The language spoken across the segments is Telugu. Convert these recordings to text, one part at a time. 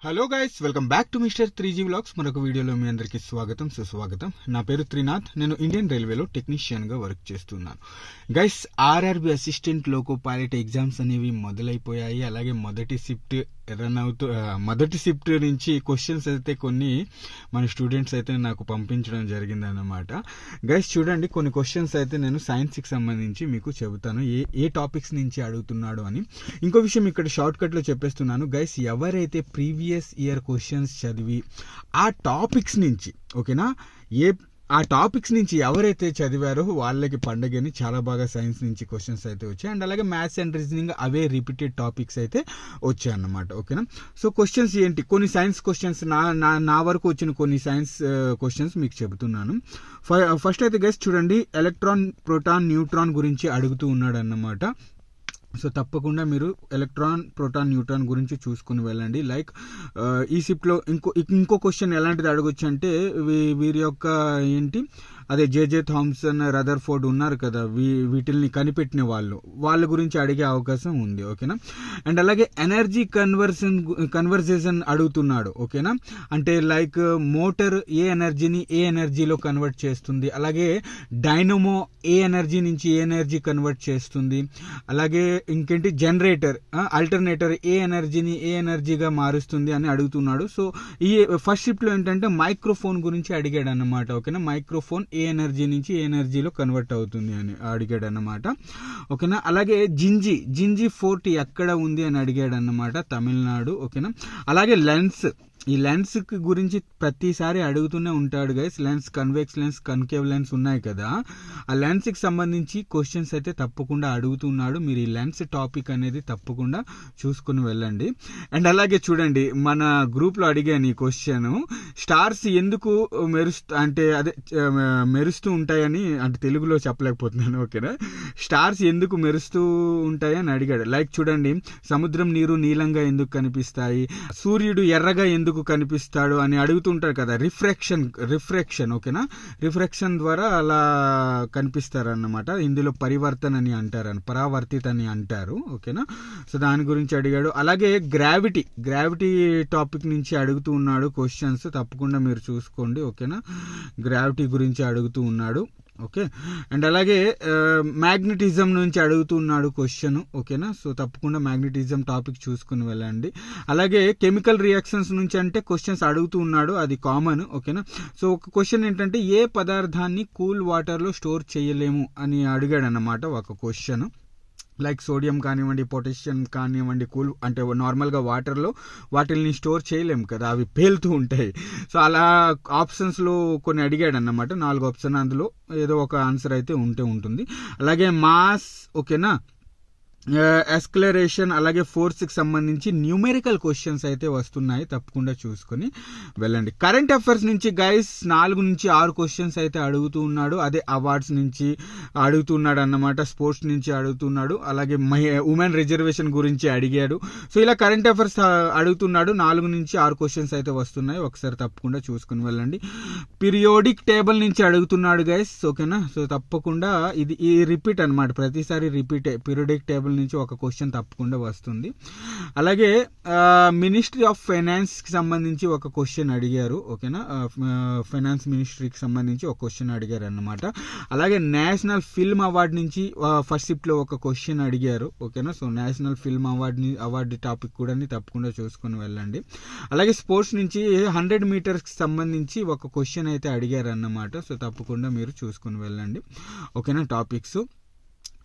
Hello guys, welcome back to mister 3G vlogs. మరొక వీడియోలో మీ అందరికీ స్వాగతం సుస్వాగతం. నా పేరు త్రినాథ్. నేను ఇండియన్ రైల్వేలో టెక్నీషియన్గా వర్క్ చేస్తున్నాను. Guys, RRB assistant loco pilot exams అనేవి మొదలైపోయాయి. అలాగే మొదటి షిఫ్ట్ నుంచి క్వశ్చన్స్ అయితే కొన్ని మన స్టూడెంట్స్ అయితే నాకు పంపించడం జరిగిందన్నమాట. గైస్ చూడండి, కొన్ని క్వశ్చన్స్ అయితే నేను సైన్స్కి సంబంధించి మీకు చెబుతాను, ఏ టాపిక్స్ నుంచి అడుగుతున్నాడు అని. ఇంకో విషయం ఇక్కడ షార్ట్ కట్లో చెప్పేస్తున్నాను గైస్, ఎవరైతే ప్రీవియస్ ఇయర్ క్వశ్చన్స్ చదివి ఆ టాపిక్స్ నుంచి ఓకేనా ఆ టాపిక్స్ నుంచి ఎవరైతే చదివారో వాళ్ళకి పండగని చాలా బాగా సైన్స్ నుంచి క్వశ్చన్స్ అయితే వచ్చాయి. అండ్ అలాగే maths and reasoning away repeated topics అయితే వచ్చాయి అన్నమాట. ఓకేనా, సో క్వశ్చన్స్ ఏంటి, కొన్ని సైన్స్ క్వశ్చన్స్ నా వరకు వచ్చిన కొన్ని సైన్స్ క్వశ్చన్స్ మీకు చెబుతున్నాను. ఫస్ట్ అయితే గైస్ చూడండి, ఎలక్ట్రాన్, ప్రోటాన్, న్యూట్రాన్ గురించి అడుగుతూ ఉన్నాడు అన్నమాట. సో తప్పకుండా మీరు ఎలక్ట్రాన్, ప్రోటాన్, న్యూట్రాన్ గురించి చూసుకుని వెళ్ళండి. లైక్ ఈ షిఫ్ట్లో ఇంకో క్వశ్చన్ ఎలాంటిది అడగొచ్చు అంటే, వీరి యొక్క ఏంటి అదే జేజే థామ్సన్, రదర్ఫోర్డ్ ఉన్నారు కదా, వీటిల్ని కనిపెట్టిన వాళ్ళ గురించి అడిగే అవకాశం ఉంది. ఓకేనా, అండ్ అలాగే ఎనర్జీ కన్వర్జేషన్ అడుగుతున్నాడు. ఓకేనా, అంటే లైక్ మోటార్ ఏ ఎనర్జీని ఏ ఎనర్జీలో కన్వర్ట్ చేస్తుంది, అలాగే డైనమో ఏ ఎనర్జీ నుంచి ఏ ఎనర్జీ కన్వర్ట్ చేస్తుంది, అలాగే ఇంకేంటి జనరేటర్, ఆల్టర్నేటర్ ఏ ఎనర్జీని ఏ ఎనర్జీగా మారుస్తుంది అని అడుగుతున్నాడు. సో ఈ ఫస్ట్ షిఫ్ట్లో ఏంటంటే మైక్రోఫోన్ గురించి అడిగాడు అన్నమాట. ఓకేనా, మైక్రోఫోన్ ఏ ఎనర్జీ నుంచి ఏ ఎనర్జీలో కన్వర్ట్ అవుతుంది అని అడిగాడు అన్నమాట. ఓకేనా, అలాగే జింజీ ఫోర్ట్ ఎక్కడ ఉంది అని అడిగాడు అన్నమాట, తమిళనాడు. ఓకేనా, అలాగే లెన్స్, ఈ లెన్స్ గురించి ప్రతిసారి అడుగుతూనే ఉంటాడు guys. Lens, convex lens, కన్కేవ్ lens ఉన్నాయి కదా, ఆ లెన్స్కి సంబంధించి క్వశ్చన్స్ అయితే తప్పకుండా అడుగుతున్నాడు. మీరు ఈ లెన్స్ టాపిక్ అనేది తప్పకుండా చూసుకుని వెళ్ళండి. అండ్ అలాగే చూడండి, మన గ్రూప్లో అడిగాను ఈ క్వశ్చన్, స్టార్స్ ఎందుకు మెరుస్తూ ఉంటాయని, అంటే తెలుగులో చెప్పలేకపోతున్నాను. ఓకేనా, స్టార్స్ ఎందుకు మెరుస్తూ ఉంటాయని అడిగాడు. లైక్ చూడండి, సముద్రం నీరు నీలంగా ఎందుకు కనిపిస్తాయి, సూర్యుడు ఎర్రగా ఎందుకు కనిపిస్తాడు అని అడుగుతుంటారు కదా, రిఫ్రాక్షన్. ఓకేనా, రిఫ్రాక్షన్ ద్వారా అలా కనిపిస్తారు అన్నమాట. ఇందులో పరావర్తిత అని అంటారు. ఓకేనా, సో దాని గురించి అడిగాడు. అలాగే గ్రావిటీ టాపిక్ నుంచి అడుగుతూ ఉన్నాడు క్వశ్చన్స్, తప్పకుండా మీరు చూసుకోండి. ఓకేనా, గ్రావిటీ గురించి అడుగుతూ ఉన్నాడు. ఓకే, అండ్ అలాగే మ్యాగ్నెటిజం నుంచి అడుగుతున్నాడు క్వశ్చన్. ఓకేనా, సో తప్పకుండా మ్యాగ్నెటిజం టాపిక్ చూసుకుని వెళ్ళండి. అలాగే కెమికల్ రియాక్షన్స్ నుంచి అంటే క్వశ్చన్స్ అడుగుతూ ఉన్నాడు, అది కామన్. ఓకేనా, సో ఒక క్వశ్చన్ ఏంటంటే, ఏ పదార్థాన్ని కూల్ వాటర్లో స్టోర్ చేయలేము అని అడిగాడు అన్నమాట ఒక క్వశ్చన్. లైక్ సోడియం కానివ్వండి, పొటాషియం కానివ్వండి, కూల్ అంటే నార్మల్గా వాటర్లో వాటిని స్టోర్ చేయలేము కదా, అవి పేలుతూ ఉంటాయి. సో అలా ఆప్షన్స్లో కొన్ని అడిగాడు అన్నమాట, 4 ఆప్షన్, అందులో ఏదో ఒక ఆన్సర్ అయితే ఉంటుంది. అలాగే మాస్, ఓకేనా, ఎస్కలరేషన్, అలాగే ఫోర్స్కి సంబంధించి న్యూమెరికల్ క్వశ్చన్స్ అయితే వస్తున్నాయి, తప్పకుండా చూసుకొని వెళ్ళండి. కరెంట్ అఫైర్స్ నుంచి గైస్ 4 నుంచి 6 క్వశ్చన్స్ అయితే అడుగుతూ ఉన్నాడు. అదే అవార్డ్స్ నుంచి అడుగుతున్నాడు అన్నమాట, స్పోర్ట్స్ నుంచి అడుగుతున్నాడు, అలాగే ఉమెన్ రిజర్వేషన్ గురించి అడిగాడు. సో ఇలా కరెంట్ అఫైర్స్ అడుగుతున్నాడు. 4 నుంచి 6 క్వశ్చన్స్ అయితే వస్తున్నాయి, ఒకసారి తప్పకుండా చూసుకుని వెళ్ళండి. పీరియోడిక్ టేబుల్ నుంచి అడుగుతున్నాడు గైస్. ఓకేనా, సో తప్పకుండా ఈ రిపీట్ అనమాట, ప్రతిసారి రిపీట్. పీరియోడిక్ టేబుల్ నుంచి ఒక క్వశ్చన్ తప్పకుండా వస్తుంది. అలాగే మినిస్ట్రీ ఆఫ్ ఫైనాన్స్ కి సంబంధించి ఒక క్వశ్చన్ అడిగారు. ఓకేనా, ఫైనాన్స్ మినిస్ట్రీకి సంబంధించి ఒక క్వశ్చన్ అడిగారు అన్నమాట. అలాగే నేషనల్ ఫిల్మ్ అవార్డ్ నుంచి ఫస్ట్ షిఫ్ట్ లో ఒక క్వశ్చన్ అడిగారు. ఓకేనా, so national film award topic కూడా తప్పకుండా చూసుకొని వెళ్ళండి. అలాగే స్పోర్ట్స్ నుంచి 100 మీటర్స్ కి సంబంధించి ఒక క్వశ్చన్ అయితే అడిగారు అన్నమాట, సో తప్పకుండా మీరు చూసుకొని వెళ్ళండి. ఓకేనా, టాపిక్స్.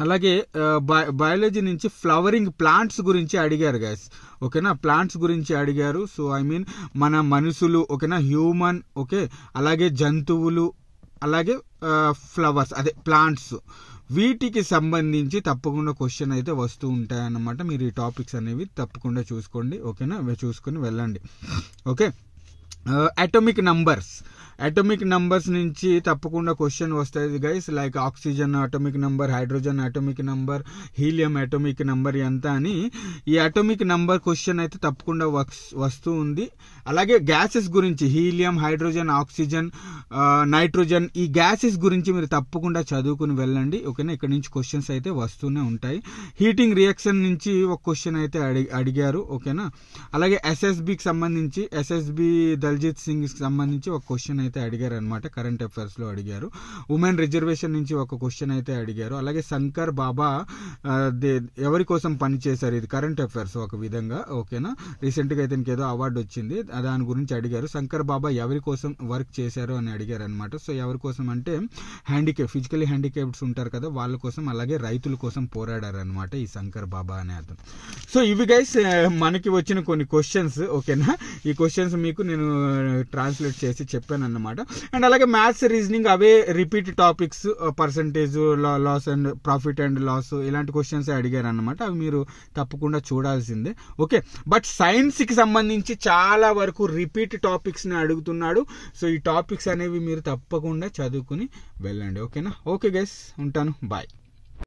అలాగే బయాలజీ నుంచి ఫ్లవరింగ్ ప్లాంట్స్ గురించి అడిగారు గైస్. ఓకేనా, ప్లాంట్స్ గురించి అడిగారు. సో మన మనుషులు, ఓకేనా, హ్యూమన్, ఓకే, అలాగే జంతువులు, అలాగే ఫ్లవర్స్, అదే ప్లాంట్స్, వీటికి సంబంధించి తప్పకుండా క్వశ్చన్ అయితే వస్తూ ఉంటాయన్నమాట. మీరు ఈ టాపిక్స్ అనేవి తప్పకుండా చూసుకోండి. ఓకేనా, చూసుకొని వెళ్ళండి. ఓకే, అటామిక్ అటమిక్ నంబర్స్ నుంచి తప్పకుండా క్వశ్చన్ వస్తుంది guys, like oxygen atomic number, hydrogen atomic number, helium atomic number ఎంత అని ఈ అటమిక్ నంబర్ క్వశ్చన్ అయితే తప్పకుండా వస్తూ ఉంది. అలాగే గ్యాసెస్ గురించి హీలియం, హైడ్రోజన్, ఆక్సిజన్, నైట్రోజన్ ఈ గ్యాసెస్ గురించి మీరు తప్పకుండా చదువుకుని వెళ్ళండి. ఓకేనా, ఇక్కడ నుంచి క్వశ్చన్స్ అయితే వస్తూనే ఉంటాయి. హీటింగ్ రియాక్షన్ నుంచి ఒక క్వశ్చన్ అయితే అడిగారు. ఓకేనా, అలాగే ఎస్ఎస్బికి సంబంధించి ఎస్ఎస్బి దల్జిత్ సింగ్ సంబంధించి ఒక క్వశ్చన్ అయితే అడిగారు అనమాట, కరెంట్ అఫైర్స్ లో అడిగారు. ఉమెన్ రిజర్వేషన్ నుంచి ఒక క్వశ్చన్ అయితే అడిగారు. అలాగే శంకర్ బాబా ఎవరి కోసం పనిచేశారు, ఇది కరెంట్ అఫైర్స్ ఒక విధంగా. ఓకేనా, రీసెంట్ గా అయితే ఏదో అవార్డు వచ్చింది, దాని గురించి అడిగారు. శంకర్ బాబా ఎవరి కోసం వర్క్ చేశారు అని అడిగారు అనమాట. సో ఎవరి కోసం అంటే ఫిజికలీ హ్యాండిక్యాప్డ్స్ ఉంటారు కదా, వాళ్ళ కోసం, అలాగే రైతుల కోసం పోరాడారు అనమాట ఈ శంకర్ బాబా అనే అతను. సో ఇవి గైస్ మనకి వచ్చిన కొన్ని క్వశ్చన్స్. ఓకేనా, ఈ క్వశ్చన్స్ మీకు నేను ట్రాన్స్లేట్ చేసి చెప్పాను అన్నమాట. అండ్ అలాగే మ్యాథ్స్, రీజనింగ్ అవే repeat topics, percentage, loss and profit and loss ఇలాంటి క్వశ్చన్స్ అడిగారు అన్నమాట. అవి మీరు తప్పకుండా చూడాల్సిందే. ఓకే, బట్ సైన్స్ కి సంబంధించి చాలా వరకు రిపీట్ టాపిక్స్ ని అడుగుతున్నాడు. సో ఈ టాపిక్స్ అనేవి మీరు తప్పకుండా చదువుకుని వెళ్ళండి. ఓకేనా, ఓకే గైస్, ఉంటాను, బాయ్.